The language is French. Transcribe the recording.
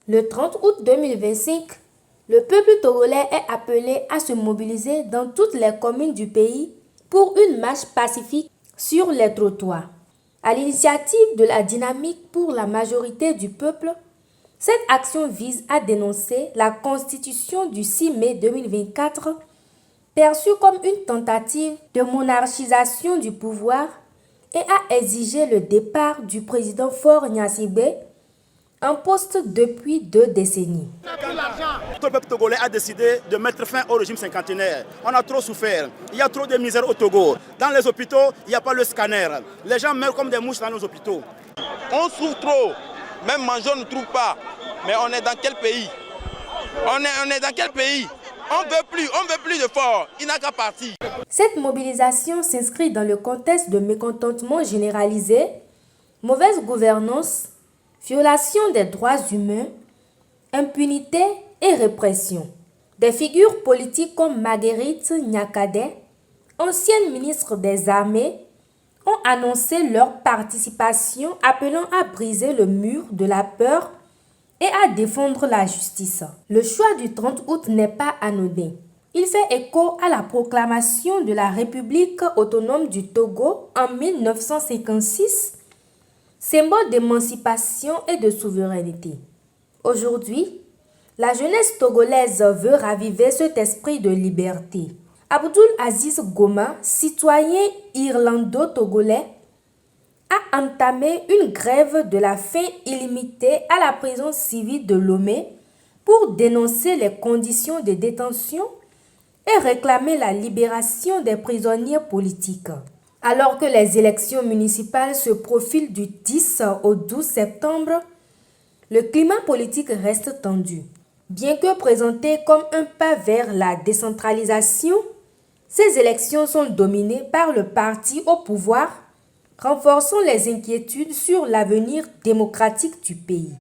Le 30 août 2025, le peuple togolais est appelé à se mobiliser dans toutes les communes du pays pour une marche pacifique sur les trottoirs. À l'initiative de la dynamique pour la majorité du peuple, cette action vise à dénoncer la constitution du 6 mai 2024, perçue comme une tentative de monarchisation du pouvoir, et à exiger le départ du président Faure Gnassingbé, en poste depuis 2 décennies. Le peuple togolais a décidé de mettre fin au régime cinquantenaire. On a trop souffert. Il y a trop de misère au Togo. Dans les hôpitaux, il n'y a pas le scanner. Les gens meurent comme des mouches dans nos hôpitaux. On souffre trop. Même manger, on ne trouve pas. Mais on est dans quel pays? On est dans quel pays? On veut plus de Faure. Il n'a qu'à partir. Cette mobilisation s'inscrit dans le contexte de mécontentement généralisé, mauvaise gouvernance, violation des droits humains, impunité et répression. Des figures politiques comme Marguerite Nyakadé, ancienne ministre des Armées, ont annoncé leur participation, appelant à briser le mur de la peur et à défendre la justice. Le choix du 30 août n'est pas anodin. Il fait écho à la proclamation de la République autonome du Togo en 1956, symbole d'émancipation et de souveraineté. Aujourd'hui, la jeunesse togolaise veut raviver cet esprit de liberté. Abdoul Aziz Goma, citoyen irlando-togolais, a entamé une grève de la faim illimitée à la prison civile de Lomé pour dénoncer les conditions de détention et réclamer la libération des prisonniers politiques. Alors que les élections municipales se profilent du 10 au 12 septembre, le climat politique reste tendu. Bien que présentées comme un pas vers la décentralisation, ces élections sont dominées par le parti au pouvoir, renforçant les inquiétudes sur l'avenir démocratique du pays.